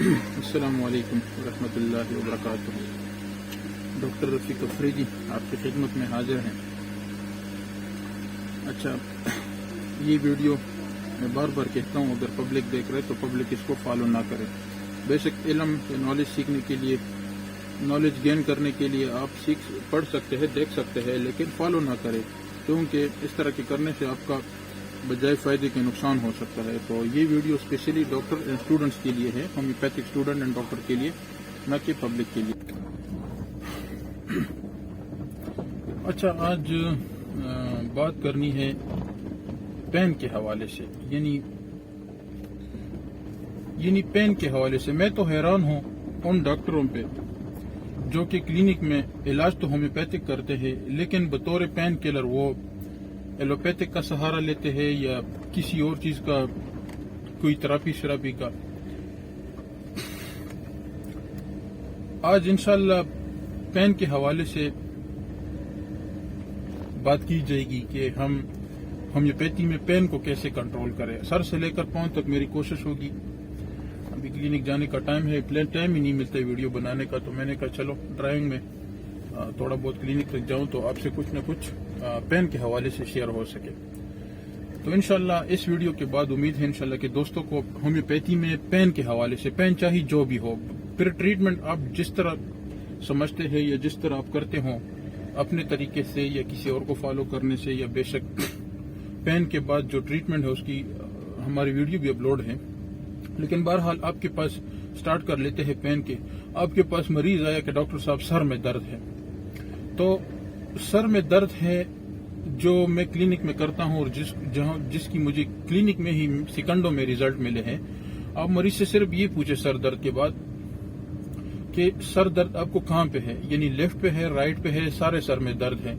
السلام علیکم ورحمۃ اللہ وبرکاتہ۔ ڈاکٹر رفیق افریدی آپ کی خدمت میں حاضر ہیں۔ اچھا، یہ ویڈیو میں بار بار کہتا ہوں، اگر پبلک دیکھ رہے تو پبلک اس کو فالو نہ کرے۔ بیسک علم یا نالج سیکھنے کے لیے، نالج گین کرنے کے لیے آپ پڑھ سکتے ہیں، دیکھ سکتے ہیں، لیکن فالو نہ کرے، کیونکہ اس طرح کے کرنے سے آپ کا بجائے فائدے کے نقصان ہو سکتا ہے۔ تو یہ video specially doctor and students کے لیے ہے، ہومیوپیتھک اسٹوڈنٹ اینڈ ڈاکٹر کے لیے، نہ کہ پبلک کے لیے۔ اچھا، آج بات کرنی ہے پین کے حوالے سے، یعنی پین کے حوالے سے۔ میں تو حیران ہوں ان ڈاکٹروں پہ جو کہ کلینک میں علاج تو ہومیوپیتھک کرتے ہیں، لیکن بطور پین کلر وہ ایلوپیتھک کا سہارا لیتے ہیں یا کسی اور چیز کا، کوئی تھراپی شرابی کا۔ آج انشاءاللہ پین کے حوالے سے بات کی جائے گی کہ ہم ہومیوپیتھی میں پین کو کیسے کنٹرول کریں۔ سر سے لے کر پاؤں تک میری کوشش ہوگی۔ ابھی کلینک جانے کا ٹائم ہے، ٹائم ہی نہیں ملتا ویڈیو بنانے کا، تو میں نے کہا چلو ڈرائیونگ میں تھوڑا بہت کلینک تک جاؤں تو آپ سے کچھ نہ کچھ پین کے حوالے سے شیئر ہو سکے۔ تو انشاءاللہ اس ویڈیو کے بعد امید ہے انشاءاللہ کہ دوستوں کو ہومیوپیتھی میں پین کے حوالے سے، پین چاہے جو بھی ہو، پھر ٹریٹمنٹ آپ جس طرح سمجھتے ہیں یا جس طرح آپ کرتے ہوں اپنے طریقے سے یا کسی اور کو فالو کرنے سے، یا بے شک پین کے بعد جو ٹریٹمنٹ ہے اس کی ہماری ویڈیو بھی اپلوڈ ہے، لیکن بہرحال آپ کے پاس سٹارٹ کر لیتے ہیں پین کے۔ آپ کے پاس مریض آیا کہ ڈاکٹر صاحب سر میں درد ہے، تو سر میں درد ہے جو میں کلینک میں کرتا ہوں اور جس کی مجھے کلینک میں ہی سیکنڈوں میں ریزلٹ ملے ہیں۔ آپ مریض سے صرف یہ پوچھے سر درد کے بعد کہ سر درد آپ کو کہاں پہ ہے، یعنی لیفٹ پہ ہے، رائٹ پہ ہے، سارے سر میں درد ہے۔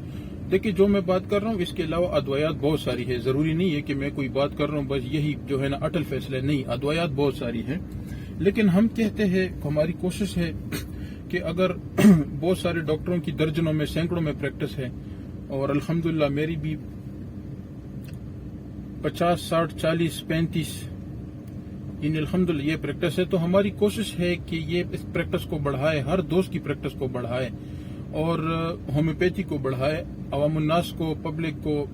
دیکھیے، جو میں بات کر رہا ہوں اس کے علاوہ ادویات بہت ساری ہے، ضروری نہیں ہے کہ میں کوئی بات کر رہا ہوں بس یہی جو ہے نا اٹل فیصلہ، نہیں، ادویات بہت ساری ہیں۔ لیکن ہم کہتے ہیں، ہماری کوشش ہے کہ اگر بہت سارے ڈاکٹروں کی درجنوں میں، سینکڑوں میں پریکٹس ہے، اور الحمدللہ میری بھی 50، 60، 40، 35 یعنی الحمدللہ یہ پریکٹس ہے، تو ہماری کوشش ہے کہ یہ اس پریکٹس کو بڑھائے، ہر دوست کی پریکٹس کو بڑھائے اور ہومیوپیتھی کو بڑھائے، عوام الناس کو، پبلک کو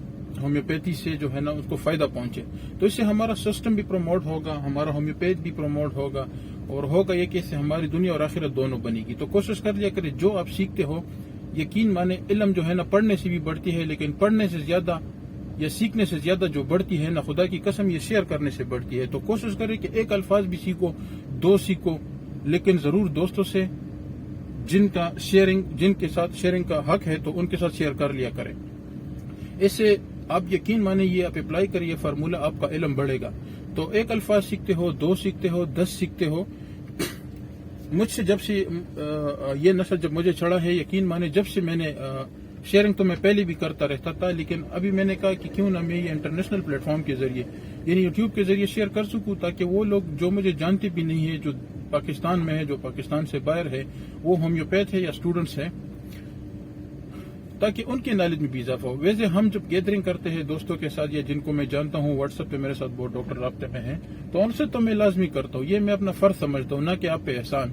ہومیوپیتھی سے جو ہے نا اس کو فائدہ پہنچے۔ تو اس سے ہمارا سسٹم بھی پروموٹ ہوگا، ہمارا ہومیوپیتھ بھی پروموٹ ہوگا، اور ہوگا یہ کہ اس سے ہماری دنیا اور آخرت دونوں بنے گی۔ تو کوشش کر لیا کرے، جو آپ سیکھتے ہو، یقین مانے علم جو ہے نا پڑھنے سے بھی بڑھتی ہے، لیکن پڑھنے سے زیادہ یا سیکھنے سے زیادہ جو بڑھتی ہے نا، خدا کی قسم یہ شیئر کرنے سے بڑھتی ہے۔ تو کوشش کرے کہ ایک الفاظ بھی سیکھو، دو سیکھو، لیکن ضرور دوستوں سے جن کے ساتھ شیئرنگ کا حق ہے تو ان کے ساتھ شیئر کر لیا کریں۔ اس سے آپ یقین مانے یہ آپ اپلائی کریے فارمولہ، آپ کا علم بڑھے گا۔ تو ایک الفاظ سیکھتے ہو، دو سیکھتے ہو، 10 سیکھتے ہو۔ مجھ سے جب سے یہ نشہ جب مجھے چڑھا ہے، یقین مانے جب سے میں نے شیئرنگ تو میں پہلے بھی کرتا رہتا تھا، لیکن ابھی میں نے کہا کہ کیوں نہ میں یہ انٹرنیشنل پلیٹ فارم کے ذریعے، یعنی یوٹیوب کے ذریعے شیئر کر سکوں، تاکہ وہ لوگ جو مجھے جانتے بھی نہیں ہے، جو پاکستان میں ہے، جو پاکستان سے باہر ہے، وہ ہومیوپیتھ ہے یا اسٹوڈنٹس ہیں، تاکہ ان کی نالج میں بھی اضافہ ہو۔ ویسے ہم جب گیدرنگ کرتے ہیں دوستوں کے ساتھ یا جن کو میں جانتا ہوں، واٹس ایپ پہ میرے ساتھ بہت ڈاکٹر رابطے میں ہیں، تو ان سے تو میں لازمی کرتا ہوں، یہ میں اپنا فرض سمجھتا ہوں، نہ کہ آپ پہ احسان۔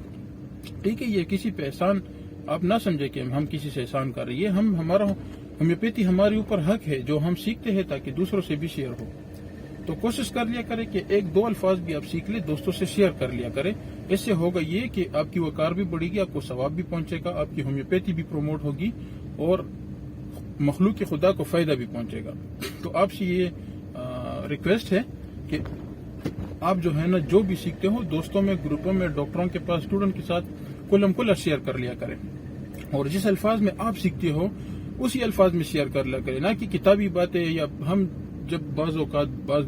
ٹھیک ہے، یہ کسی پہ احسان آپ نہ سمجھے کہ ہم کسی سے احسان کر رہے ہیں، یہ ہمارا ہومیوپیتھی ہمارے اوپر حق ہے جو ہم سیکھتے ہیں، تاکہ دوسروں سے بھی شیئر ہو۔ تو کوشش کر لیا کرے کہ ایک دو الفاظ بھی آپ سیکھ لیں، دوستوں سے شیئر کر لیا کرے۔ اس سے ہوگا یہ کہ آپ کی وقار بھی بڑھے گی، آپ کو ثواب بھی پہنچے گا، آپ کی ہومیوپیتھی بھی پروموٹ ہوگی، اور مخلوق خدا کو فائدہ بھی پہنچے گا۔ تو آپ سے یہ ریکویسٹ ہے کہ آپ جو ہے نا جو بھی سیکھتے ہو، دوستوں میں، گروپوں میں، ڈاکٹروں کے پاس، اسٹوڈنٹ کے ساتھ کلم کلا شیئر کر لیا کریں، اور جس الفاظ میں آپ سیکھتے ہو اسی الفاظ میں شیئر کر لیا کریں، نہ کہ کتابی باتیں۔ یا ہم جب بعض اوقات بعض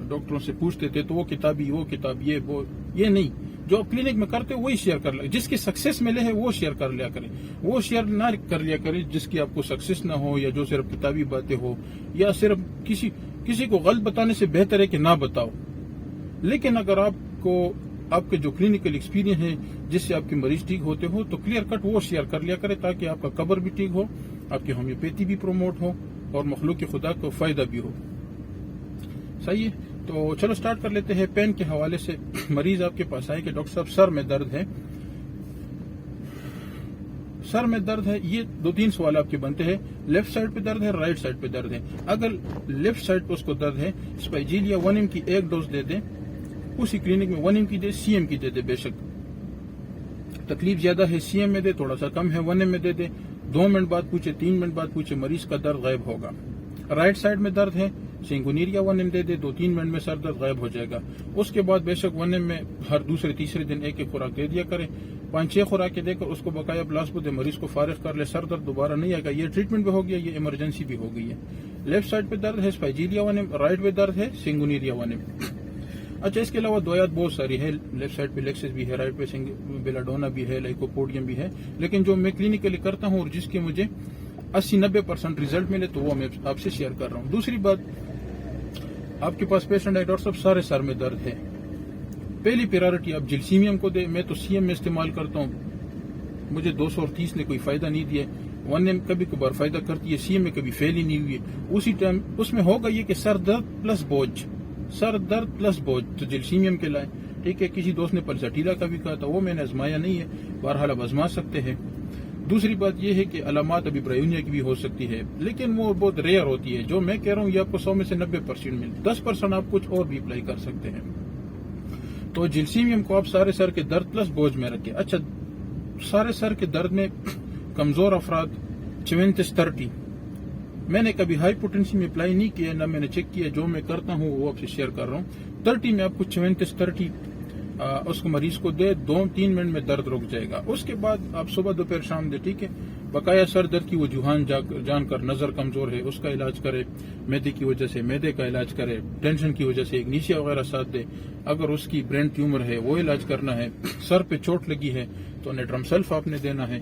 ڈاکٹروں سے پوچھتے تھے تو وہ کتاب یہ نہیں، جو آپ کلینک میں کرتے ہو وہی شیئر کر لیا، جس کی سکسیس ملے ہے وہ شیئر کر لیا کریں، وہ شیئر نہ کر لیا کریں جس کی آپ کو سکسیس نہ ہو، یا جو صرف کتابی باتیں ہو، یا صرف کسی کو غلط بتانے سے بہتر ہے کہ نہ بتاؤ۔ لیکن اگر آپ کے جو کلینکل ایکسپیرینس ہے جس سے آپ کے مریض ٹھیک ہوتے ہو، تو کلیئر کٹ وہ شیئر کر لیا کرے، تاکہ آپ کا قبر بھی ٹھیک ہو، آپ کی ہومیوپیتھی بھی پروموٹ ہو، اور مخلوق خدا کو فائدہ بھی ہو۔ صحیح ہے۔ تو چلو سٹارٹ کر لیتے ہیں پین کے حوالے سے. مریض آپ کے پاس آئے کہ ڈاکٹر صاحب سر میں درد ہے. سر میں درد ہے, یہ 2-3 سوال آپ کے بنتے ہیں. لیفٹ سائڈ پہ درد ہے, رائٹ سائڈ پہ درد ہے. اگر لیفٹ سائڈ پہ اس کو درد ہے, اسپائجیلیا 1 mg کی ایک ڈوز دے دیں. اسی کلینک میں 1 mg کی دے, سی ایم کی دے دے. بے شک تکلیف زیادہ ہے سی ایم میں دے, تھوڑا سا کم ہے 1 mg میں دے دے. 2 منٹ بعد پوچھے, 3 منٹ بعد پوچھے, مریض کا درد غائب ہوگا. رائٹ سائڈ میں درد ہے, سینگونیریا 1 mg دے دے. 2-3 منٹ میں سر درد غائب ہو جائے گا. اس کے بعد بے شک 1 mg میں ہر دوسرے تیسرے دن ایک خوراک دے دیا کرے. 5-6 خوراکیں دے کر اس کو بقایا پلاسبو دے, مریض کو فارغ کر لے. سر درد دوبارہ نہیں آئے گا. یہ ٹریٹمنٹ بھی ہو گیا, یہ ایمرجنسی بھی ہو گئی ہے. لیفٹ سائڈ پہ درد ہے, اسپائجیلیا 1 mg. رائٹ پہ درد ہے, سینگونیریا 1 mg. اچھا, اس کے علاوہ دعایات بہت ساری ہے. لیفٹ سائڈ پہ لیکسس بھی ہے, رائٹ پہ بیلاڈونا بھی ہے, لائکوپوڈیم بھی ہے. لیکن جو میں کلینکلی کرتا ہوں اور جس کے مجھے 80-90% ریزلٹ ملے تو وہ میں آپ سے شیئر کر رہا ہوں. دوسری بات, آپ کے پاس پیشنٹ ہے ڈاکٹر صاحب سارے سر میں درد ہے. پہلی پریورٹی آپ جلسیمیم کو دے. میں تو سی ایم میں استعمال کرتا ہوں, مجھے 230 نے کوئی فائدہ نہیں دیا. 1 mg کبھی کبھار فائدہ کرتی ہے, سی ایم میں کبھی فیل ہی نہیں ہوئی. اسی ٹائم اس میں ہوگا یہ کہ سر درد پلس بوجھ, سر درد پلس بوجھ تو جلسیمیم کے لائے. ٹھیک ہے, کسی دوست نے پلسٹیلا کا بھی کہا تھا, وہ میں نے آزمایا نہیں ہے. بہرحال اب آزما سکتے ہیں. دوسری بات یہ ہے کہ علامات ابھی برائیونیا کی بھی ہو سکتی ہے, لیکن وہ بہت ریئر ہوتی ہے. جو میں کہہ رہا ہوں یہ آپ کو 100 میں سے 90% مل, 10% آپ کچھ اور بھی اپلائی کر سکتے ہیں. تو جلسیمیم کو آپ سارے سر کے درد پلس بوجھ میں رکھیں. اچھا, سارے سر کے درد میں کمزور افراد 34-30. میں نے کبھی ہائی پوٹینسی میں اپلائی نہیں کیا, نہ میں نے چیک کیا. جو میں کرتا ہوں وہ آپ سے شیئر کر رہا ہوں. 30 میں آپ کو 34-30 اس کو مریض کو دے, 2-3 منٹ میں درد رک جائے گا. اس کے بعد آپ صبح دوپہر شام دے. ٹھیک ہے, بقایا سر درد کی وجوہات جان کر, نظر کمزور ہے اس کا علاج کرے, میدے کی وجہ سے میدے کا علاج کرے, ٹینشن کی وجہ سے اگنیشیا وغیرہ ساتھ دے. اگر اس کی برین ٹیومر ہے وہ علاج کرنا ہے. سر پہ چوٹ لگی ہے تو نیٹرم سلف آپ نے دینا ہے.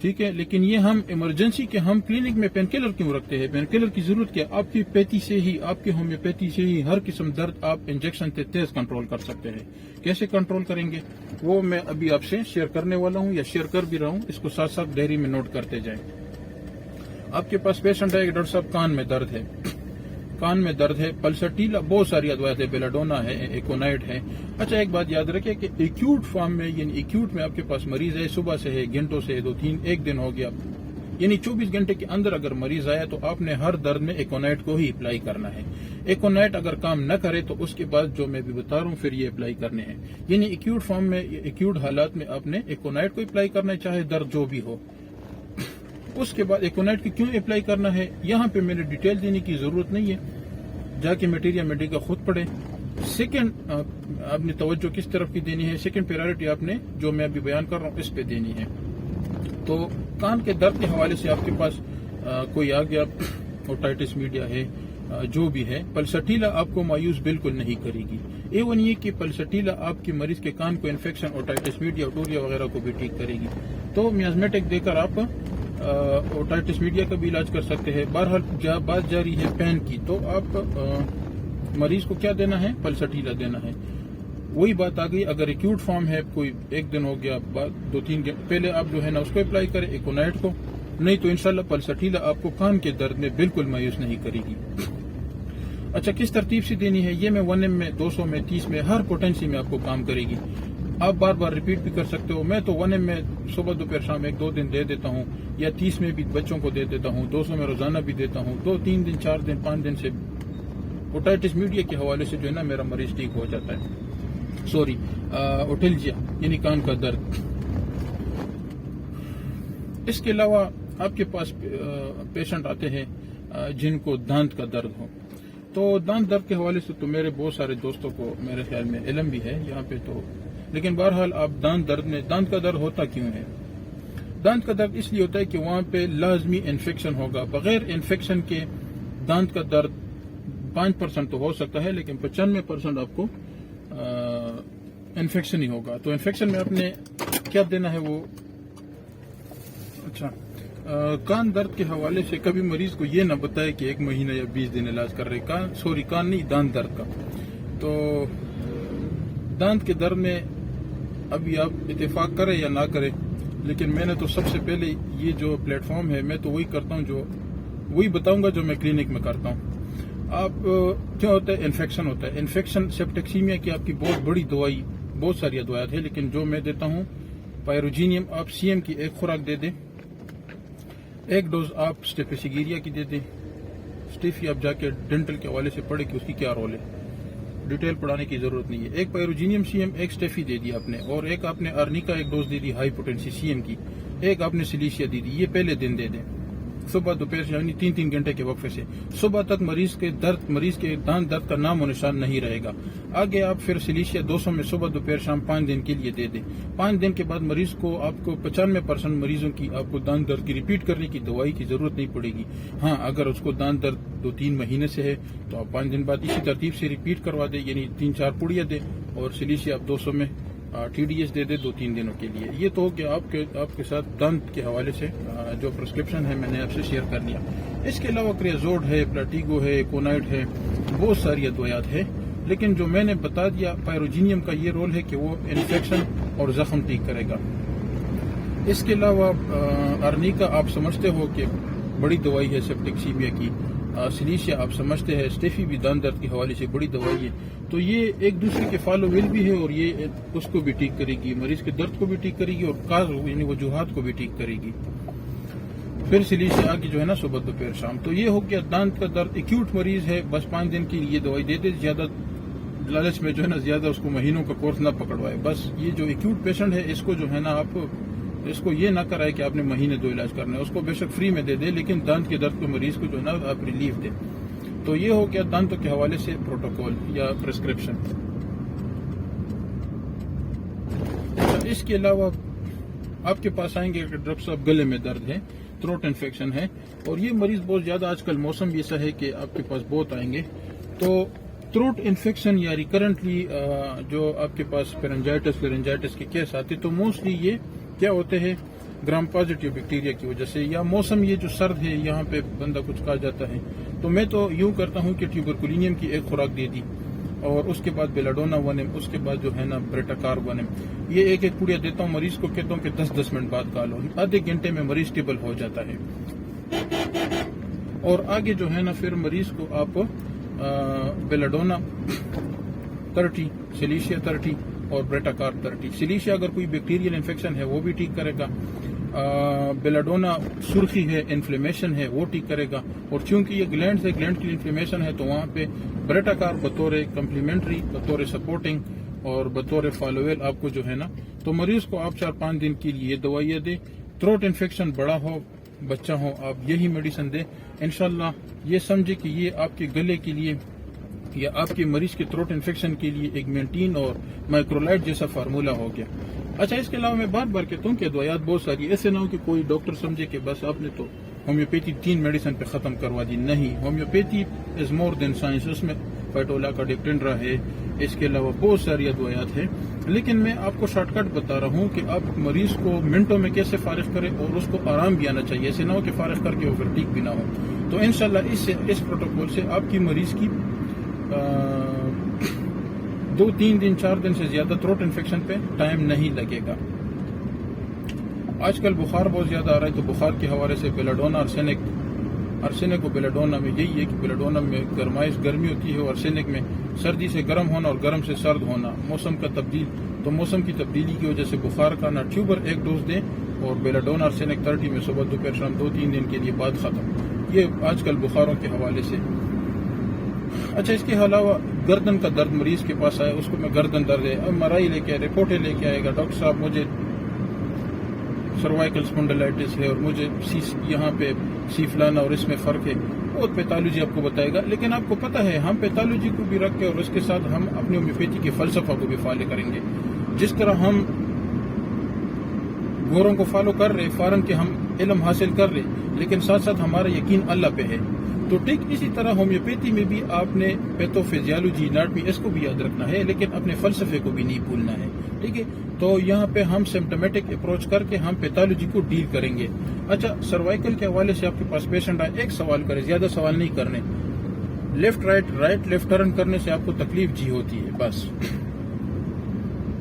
ٹھیک ہے, لیکن یہ ہم ایمرجنسی کے ہم کلینک میں پین کلر کیوں رکھتے ہیں؟ پین کلر کی ضرورت کیا؟ آپ کی پیتھی سے ہی, آپ کی ہومیوپیتھی سے ہی ہر قسم درد آپ انجیکشن سے تیز کنٹرول کر سکتے ہیں. کیسے کنٹرول کریں گے وہ میں ابھی آپ سے شیئر کرنے والا ہوں, یا شیئر کر بھی رہا ہوں. اس کو ساتھ ساتھ ڈائری میں نوٹ کرتے جائیں. آپ کے پاس پیشنٹ ہے کہ ڈاکٹر صاحب کان میں درد ہے, کان میں درد ہے, پلسٹیلا, بہت ساری ادویات ہے, بیلاڈونا ہے, ایکونائٹ ہے. اچھا, ایک بات یاد رکھیں کہ ایکیوٹ فارم میں, یعنی ایکیوٹ میں آپ کے پاس مریض ہے, صبح سے ہے, گھنٹوں سے 2-3 ایک دن ہو گیا, یعنی 24 گھنٹے کے اندر اگر مریض آیا تو آپ نے ہر درد میں ایکونائٹ کو ہی اپلائی کرنا ہے. ایکونائٹ اگر کام نہ کرے تو اس کے بعد جو میں بھی بتا رہا ہوں پھر یہ اپلائی کرنے ہیں. یعنی ایکیوٹ فارم میں, ایکیوٹ حالات میں آپ نے ایکونائٹ کو اپلائی کرنا ہے, چاہے درد جو بھی ہو. اس کے بعد ایکونائٹ کی کیوں اپلائی کرنا ہے یہاں پہ میں نے ڈیٹیل دینے کی ضرورت نہیں ہے, جا کے میٹیریا میڈیکا خود پڑھیں. سیکنڈ, آپ نے توجہ کس طرف کی دینی ہے, سیکنڈ پریورٹی آپ نے جو میں ابھی بیان کر رہا ہوں اس پہ دینی ہے. تو کان کے درد کے حوالے سے آپ کے پاس کوئی آ گیا, اوٹائٹس میڈیا ہے, جو بھی ہے, پلسٹیلا آپ کو مایوس بالکل نہیں کرے گی. ایون یہ کہ پلسٹیلا آپ کے مریض کے کان کو انفیکشن, اوٹائٹس میڈیا, اوٹوریا وغیرہ کو بھی ٹھیک کرے گی. تو میازمیٹک دے کر آپ اوٹائٹس میڈیا کا بھی علاج کر سکتے ہیں. بہرحال بات جاری ہے پین کی, تو آپ مریض کو کیا دینا ہے, پلسٹیلا دینا ہے. وہی بات آ گئی, اگر ایکیوٹ فارم ہے, کوئی ایک دن ہو گیا, 2-3 دن پہلے آپ جو ہے نا اس کو اپلائی کریں, ایکونائٹ کو. نہیں تو انشاءاللہ پلسٹیلا آپ کو کان کے درد میں بالکل مایوس نہیں کرے گی. اچھا, کس ترتیب سے دینی ہے یہ میں 1 mg میں, 200 میں, 30 میں, ہر پوٹینسی میں آپ کو کام کرے گی. آپ بار بار ریپیٹ بھی کر سکتے ہو. میں تو 1 mg میں صبح دوپہر شام 1-2 دن دے دیتا ہوں, یا 30 میں بھی بچوں کو دے دیتا ہوں, 200 میں روزانہ بھی دیتا ہوں. 2-3 دن, 4 دن, 5 دن سے اوٹائٹس میڈیا کے حوالے سے جو ہے نا میرا مریض ٹھیک ہو جاتا ہے. سوری, اوٹیلجیا یعنی کان کا درد. اس کے علاوہ آپ کے پاس پیشنٹ آتے ہیں جن کو دانت کا درد ہو. تو دانت درد کے حوالے سے تو میرے بہت سارے دوستوں کو میرے خیال میں علم بھی ہے یہاں پہ. تو لیکن بہرحال آپ دانت درد میں, دانت کا درد ہوتا کیوں ہے؟ دانت کا درد اس لیے ہوتا ہے کہ وہاں پہ لازمی انفیکشن ہوگا. بغیر انفیکشن کے دانت کا درد 5% تو ہو سکتا ہے, لیکن 95% آپ کو انفیکشن ہی ہوگا. تو انفیکشن میں آپ نے کیا دینا ہے وہ. اچھا, کان درد کے حوالے سے کبھی مریض کو یہ نہ بتائے کہ 1 مہینہ یا 20 دن علاج کر رہے. کان نہیں, دانت درد کا. تو دانت کے درد میں ابھی آپ اتفاق کریں یا نہ کریں, لیکن میں نے تو سب سے پہلے یہ جو پلیٹ فارم ہے میں تو وہی کرتا ہوں, جو وہی بتاؤں گا جو میں کلینک میں کرتا ہوں. آپ کیا ہوتا ہے انفیکشن ہوتا ہے. انفیکشن سیپٹیکسیمیا کی آپ کی بہت بڑی دوائی بہت ساری ادویات ہیں لیکن جو میں دیتا ہوں پائروجینیم آپ سی ایم کی ایک خوراک دے دیں, ایک ڈوز آپ اسٹیفیسیگیریا کی دے دیں. اسٹیفی آپ جا کے ڈینٹل کے حوالے سے پڑھے کہ اس کی کیا رول ہے, ڈیٹیل پڑھانے کی ضرورت نہیں ہے. ایک پائروجینیم سی ایم ایک اسٹیفی دے دی آپ نے, اور ایک آپ نے ارنیکا ایک ڈوز دے دی ہائی پوٹینسی سی ایم کی, ایک آپ نے سلیشیا دی دی. یہ پہلے دن دے دیں صبح دوپہر سے, یعنی 3 گھنٹے کے وقفے سے. صبح تک مریض کے دانت درد کا نام و نشان نہیں رہے گا. آگے آپ پھر سلیشیا 200 میں صبح دوپہر شام 5 دن کے لیے دے دیں. 5 دن کے بعد مریض کو آپ کو 95% مریضوں کی آپ کو دانت درد کی ریپیٹ کرنے کی دوائی کی ضرورت نہیں پڑے گی. ہاں اگر اس کو دانت درد 2-3 مہینے سے ہے تو آپ 5 دن بعد اسی ترتیب سے ریپیٹ کروا دیں, یعنی 3-4 پوڑیاں دیں, اور سلیشیا آپ 200 میں ٹی ڈی ایس دے دے 2-3 دنوں کے لیے. یہ تو کہ آپ کے ساتھ دانت کے حوالے سے جو پرسکرپشن ہے میں نے آپ سے شیئر کر لیا. اس کے علاوہ کریازوڈ ہے, پلاٹیگو ہے, کونائٹ ہے, بہت ساری ادویات ہے, لیکن جو میں نے بتا دیا پائروجینیم کا یہ رول ہے کہ وہ انفیکشن اور زخم ٹھیک کرے گا. اس کے علاوہ ارنیکا آپ سمجھتے ہو کہ بڑی دوائی ہے سیپٹیکسیمیا کی, سلیشیا آپ سمجھتے ہیں اسٹیفی بھی دانت درد کے حوالے سے بڑی دوائی ہے. تو یہ ایک دوسرے کے فالو ول بھی ہے, اور یہ اس کو بھی ٹھیک کرے گی, مریض کے درد کو بھی ٹھیک کرے گی, اور کاز یعنی وجوہات کو بھی ٹھیک کرے گی. پھر سلیشیا آگے جو ہے نا صبح دوپہر شام. تو یہ ہو گیا دانت کا درد. ایکیوٹ مریض ہے بس 5 دن کی یہ دوائی دے دے, زیادہ لالچ میں جو ہے نا زیادہ اس کو مہینوں کا کورس نہ پکڑوائے. بس یہ جو ایکیوٹ پیشنٹ ہے اس کو جو ہے نا آپ اس کو یہ نہ کرائے کہ آپ نے مہینے 2 علاج کرنا ہے. اس کو بے شک فری میں دے دے, لیکن دانت کے درد کو مریض کو جو ہے نا آپ ریلیف دے. تو یہ ہو گیا دانتوں کے حوالے سے پروٹوکول یا پرسکرپشن. اس کے علاوہ آپ کے پاس آئیں گے کہ ڈاکٹر صاحب گلے میں درد ہے, تھروٹ انفیکشن ہے, اور یہ مریض بہت زیادہ آج کل موسم بھی ایسا ہے کہ آپ کے پاس بہت آئیں گے. تو تھروٹ انفیکشن یا ریکرنٹلی جو آپ کے پاس فیرنجائٹس کے کیس آتے تو موسٹلی یہ کیا ہوتے ہیں گرام پازیٹیو بیکٹیریا کی وجہ سے, یا موسم یہ جو سرد ہے یہاں پہ بندہ کچھ کھا جاتا ہے. تو میں تو یوں کرتا ہوں کہ ٹیوبرکولینیم کی ایک خوراک دے دی, اور اس کے بعد بیلاڈونا 1 اس کے بعد جو ہے نا بریٹاکار 1 یہ ایک پوڑیا دیتا ہوں مریض کو, کہتا ہوں کہ 10 منٹ بعد کھا لو. آدھے گھنٹے میں مریض اسٹیبل ہو جاتا ہے. اور آگے جو ہے نا پھر مریض کو آپ بیلاڈونا 30, سلیشیا 30 اور بریٹاکار 30. سلیشیا اگر کوئی بیکٹیریل انفیکشن ہے وہ بھی ٹھیک کرے گا, بیلاڈونا سرخی ہے انفلیمیشن ہے وہ ٹھیک کرے گا, اور چونکہ یہ گلینڈ ہے گلینڈ کی انفلیمیشن ہے تو وہاں پہ بریٹاکار بطور کمپلیمنٹری بطور سپورٹنگ اور بطور فالوویل آپ کو جو ہے نا, تو مریض کو آپ 4-5 دن کے لیے یہ دوائیاں دیں. تھروٹ انفیکشن بڑا ہو بچہ ہو آپ یہی میڈیسن دیں. انشاءاللہ یہ سمجھے کہ یہ آپ کے گلے کے لیے یا آپ کے مریض کے تھروٹ انفیکشن کے لیے ایک مینٹین اور مائکرولائٹ جیسا فارمولا ہو گیا. اچھا اس کے علاوہ میں بار کہتا ہوں کہ ادویات بہت ساری, ایسے نہ ہو کہ کوئی ڈاکٹر سمجھے کہ بس آپ نے تو ہومیوپیتھی 3 میڈیسن پہ ختم کروا دی. نہیں, ہومیوپیتھی از مور دین سائنس. اس میں فائٹولا کا ڈیکٹنڈرا ہے, اس کے علاوہ بہت ساری ادویات ہیں, لیکن میں آپ کو شارٹ کٹ بتا رہا ہوں کہ آپ مریض کو منٹوں میں کیسے فارغ کریں, اور اس کو آرام بھی آنا چاہیے. ایسے نہ ہو کہ فارغ کر کے وہ پھر ٹھیک بھی نہ ہو. تو انشاءاللہ اس پروٹوکول سے آپ کی مریض کی 2-3 دن 4 دن سے زیادہ تھروٹ انفیکشن پہ ٹائم نہیں لگے گا. آج کل بخار بہت زیادہ آ رہا ہے, تو بخار کے حوالے سے بیلاڈونا ارسینک و بیلاڈونا میں یہی ہے کہ بیلاڈونا میں گرمی ہوتی ہے, اور ارسینک میں سردی سے گرم ہونا اور گرم سے سرد ہونا, موسم کا تبدیل. تو موسم کی تبدیلی کی وجہ سے بخار کا نا ٹیوبر 1 ڈوز دیں, اور بیلاڈونا ارسینک 30 میں صبح دوپہر شام 2-3 دن کے لیے بعد ختم. یہ آج کل بخاروں کے حوالے سے. اچھا اس کے علاوہ گردن کا درد مریض کے پاس آیا, اس کو میں گردن درد ہے, اب مرائی لے کے رپورٹیں لے کے آئے گا, ڈاکٹر صاحب مجھے سروائکل اسپونڈلائٹس ہے اور مجھے یہاں پہ سی فلانا اور اس میں فرق ہے. بہت پیتھالوجی آپ کو بتائے گا, لیکن آپ کو پتہ ہے ہم پیتھالوجی کو بھی رکھ کے اور اس کے ساتھ ہم اپنی ہومیوپیتھی کے فلسفہ کو بھی فالو کریں گے. جس طرح ہم گوروں کو فالو کر رہے فارن کے ہم علم حاصل کر رہے, لیکن ساتھ ساتھ ہمارا یقین اللہ پہ ہے. تو ٹھیک اسی طرح ہومیوپیتھی میں بھی آپ نے پیتھوفیزیالوجی اناٹمی اس کو بھی یاد رکھنا ہے, لیکن اپنے فلسفے کو بھی نہیں بھولنا ہے. ٹھیک ہے, تو یہاں پہ ہم سمپٹومیٹک اپروچ کر کے ہم پیتھالوجی کو ڈیل کریں گے. اچھا سروائکل کے حوالے سے آپ کے پاس پیشنٹ آئے, ایک سوال کرے, زیادہ سوال نہیں کرنے. لیفٹ رائٹ لیفٹ ٹرن کرنے سے آپ کو تکلیف جی ہوتی ہے, بس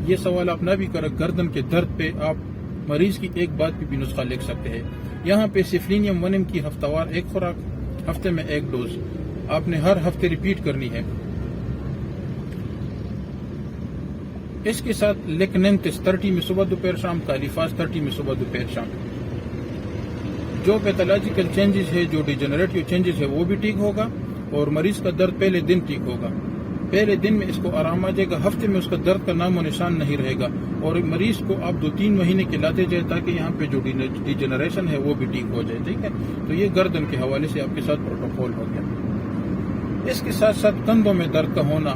یہ سوال آپ نہ بھی کریں. گردن کے درد پہ آپ مریض کی ایک بات پہ بھی نسخہ لکھ سکتے ہیں. یہاں پہ سفلینیم 1 کی ہفتہ وار ایک خوراک, ہفتے میں 1 ڈوز. آپ نے ہر ہفتے ریپیٹ کرنی ہے۔ اس کے ساتھ لیکننتس 30 میں صبح دوپہر شام، کالیفاس 30 میں صبح دوپہر شام۔ جو پیتھولوجیکل چینجز ہے، جو ڈیجنریٹو چینجز ہے وہ بھی ٹھیک ہوگا، اور مریض کا درد پہلے دن ٹھیک ہوگا۔ پہلے دن میں اس کو آرام آ جائے گا، ہفتے میں اس کا درد کا نام و نشان نہیں رہے گا، اور مریض کو آپ 2-3 مہینے کھلاتے جائے تاکہ یہاں پہ جو ڈیجنریشن ہے وہ بھی ٹھیک ہو جائے، ٹھیک ہے۔ تو یہ گردن کے حوالے سے آپ کے ساتھ پروٹوکول ہو گیا۔ اس کے ساتھ ساتھ کندھوں میں درد کا ہونا،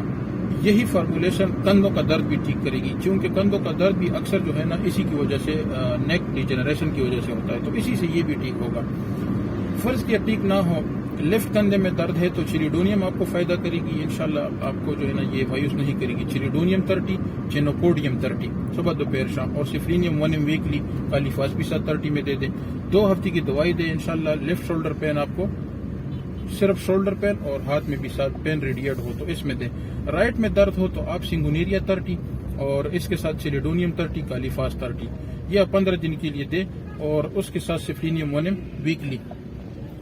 یہی فارمولیشن کندھوں کا درد بھی ٹھیک کرے گی، کیونکہ کندھوں کا درد بھی اکثر جو ہے نا اسی کی وجہ سے نیک ڈیجنریشن کی وجہ سے ہوتا ہے، تو اسی سے یہ بھی ٹھیک ہوگا۔ فرض کیا ٹھیک نہ ہو، لیفٹ کندھے میں درد ہے تو چیریڈونیم آپ کو فائدہ کرے گی انشاءاللہ، آپ کو جو ہے نا یہ مایوس نہیں کرے گی۔ چیریڈونیم 30، چینوپوڈیم 30 صبح دوپہر شام، اور سفرینیم 1 ویکلی، کالیفاس بھی 30 میں دے دیں۔ 2 ہفتے کی دوائی دیں انشاءاللہ۔ لیفٹ شولڈر پین آپ کو صرف شولڈر پین اور ہاتھ میں بھی ساتھ پین ریڈیٹ ہو تو اس میں دیں۔ رائٹ میں درد ہو تو آپ سنگونیریا 30 اور اس کے ساتھ چیریڈونیم 30، کالیفاس 30 یا 15 دن کے لیے دیں، اور اس کے ساتھ سفرینیم 1 ویکلی۔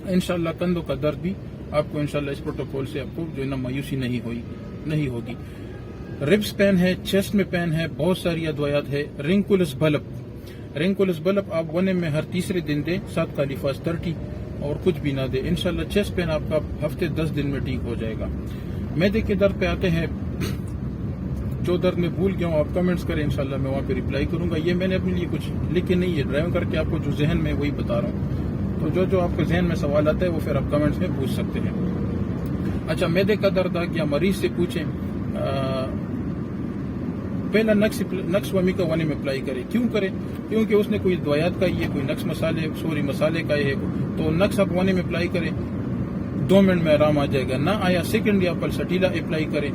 انشاءاللہ کندھوں کا درد بھی آپ کو انشاءاللہ اس پروٹوکول سے آپ کو جو ہے نا مایوسی نہیں ہوگی۔ ربس پین ہے، چیسٹ میں پین ہے، بہت ساری ادویات ہے۔ رنکولس بلب آپ 1 میں ہر تیسرے دن دیں، ساتھ کالیفاس 30 اور کچھ بھی نہ دیں انشاءاللہ۔ چیسٹ پین آپ کا ہفتے 10 دن میں ٹھیک ہو جائے گا۔ معدے کے درد پہ آتے ہیں، جو درد میں بھول گیا ہوں آپ کمنٹس کریں انشاءاللہ، میں وہاں پہ ریپلائی کروں گا۔ یہ میں نے اپنے لیے کچھ لکھے نہیں ہے، ڈرائیو کر کے آپ کو جو ذہن میں وہی بتا رہا ہوں، تو جو آپ کے ذہن میں سوال آتا ہے وہ پھر آپ کمنٹس میں پوچھ سکتے ہیں۔ اچھا، معدے کا درد آ گیا، مریض سے پوچھیں پہلا نقص ومی کا 1 میں اپلائی کرے۔ کیوں کرے؟ کیونکہ اس نے کوئی دوایات کا یہ کوئی نقص مسالے کا ہے، تو نقص آپ 1 میں اپلائی کریں، 2 منٹ میں آرام آ جائے گا۔ نہ آیا سیکنڈ یا پلسٹیلا اپلائی کریں،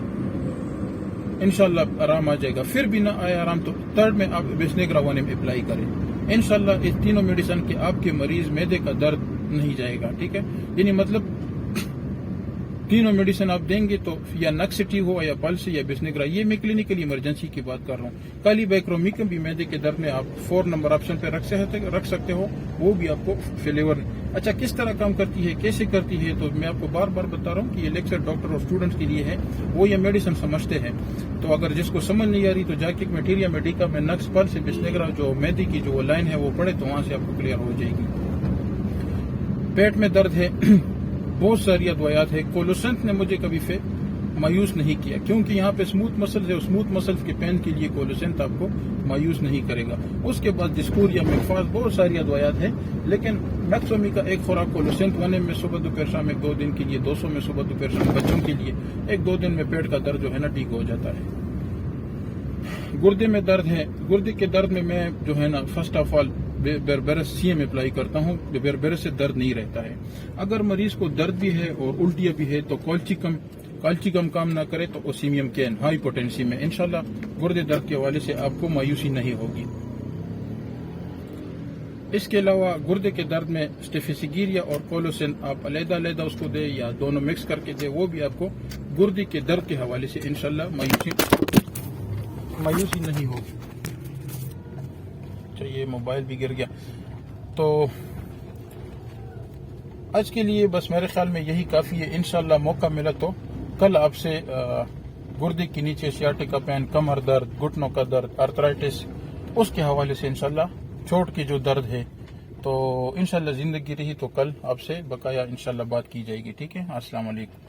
انشاءاللہ آرام آ جائے گا۔ پھر بھی نہ آیا آرام تو 3rd میں آپ بیسنیگرا 1 میں اپلائی کریں۔ انشاءاللہ اس تینوں میڈیسن کے آپ کے مریض معدے کا درد نہیں جائے گا، ٹھیک ہے۔ یعنی مطلب تینوں میڈیسن آپ دیں گے تو یا نکسٹی ہو یا پلس یا بیسنیگرا، یہ میں کلینکل ایمرجنسی کی بات کر رہا ہوں۔ کالی بائکرومیکم بھی معدے کے درد میں آپ 4 نمبر آپشن پہ رکھ سکتے ہو، وہ بھی آپ کو فلیور۔ اچھا، کس طرح کام کرتی ہے، کیسے کرتی ہے، تو میں آپ کو بار بار بتا رہا ہوں کہ یہ لیکچر ڈاکٹر اور اسٹوڈنٹس کے لیے ہے، وہ یہ میڈیسن سمجھتے ہیں۔ تو اگر جس کو سمجھ نہیں آ رہی تو جا کے میٹیریا میڈیکا میں نکس پلس بیسنیگرا جو معدے کی جو لائن ہے وہ پڑھے، تو وہاں سے آپ کو کلیئر ہو جائے گی۔ پیٹ میں درد ہے، بہت ساری ادویات ہے۔ کولوسنٹ نے مجھے کبھی مایوس نہیں کیا، کیونکہ یہاں پہ اسموتھ مسلز ہے، اسموتھ مسلز کے پین کے لیے کولوسنٹ آپ کو مایوس نہیں کرے گا۔ اس کے بعد ڈسکوریا، میکفاز، بہت ساری ادویات ہیں، لیکن میکسومی کا ایک خوراک کولوسنٹ 1 میں صبح دوپہر شام 1-2 دن کے لیے، 200 میں صبح دوپہر شام بچوں کے لیے 1-2 دن میں پیٹ کا درد جو ہے نا ٹھیک ہو جاتا ہے۔ گردے میں درد ہے، گردے کے درد میں جو ہے نا فرسٹ آف آل بیربیرس CM اپلائی کرتا ہوں، بیربیرس سے درد نہیں رہتا ہے۔ اگر مریض کو درد بھی ہے اور الٹیاں بھی ہے تو کالچیکم کام نہ کرے تو اوسیمیم کین ہائی پوٹینسی میں انشاءاللہ گردے درد کے حوالے سے آپ کو مایوسی نہیں ہوگی۔ اس کے علاوہ گردے کے درد میں اسٹیفیسیگیریا اور کولوسن آپ علیحدہ اس کو دے یا دونوں مکس کر کے دے، وہ بھی آپ کو گردے کے درد کے حوالے سے انشاءاللہ مایوسی نہیں ہوگی۔ یہ موبائل بھی گر گیا۔ تو آج کے لیے بس میرے خیال میں یہی کافی ہے۔ انشاءاللہ موقع ملا تو کل آپ سے گردے کے نیچے سیاٹیکا پین، کمر درد، گھٹنوں کا درد، آرتھرائٹس، اس کے حوالے سے انشاءاللہ چوٹ کی جو درد ہے تو انشاءاللہ زندگی رہی تو کل آپ سے بقایا انشاءاللہ بات کی جائے گی، ٹھیک ہے۔ السلام علیکم۔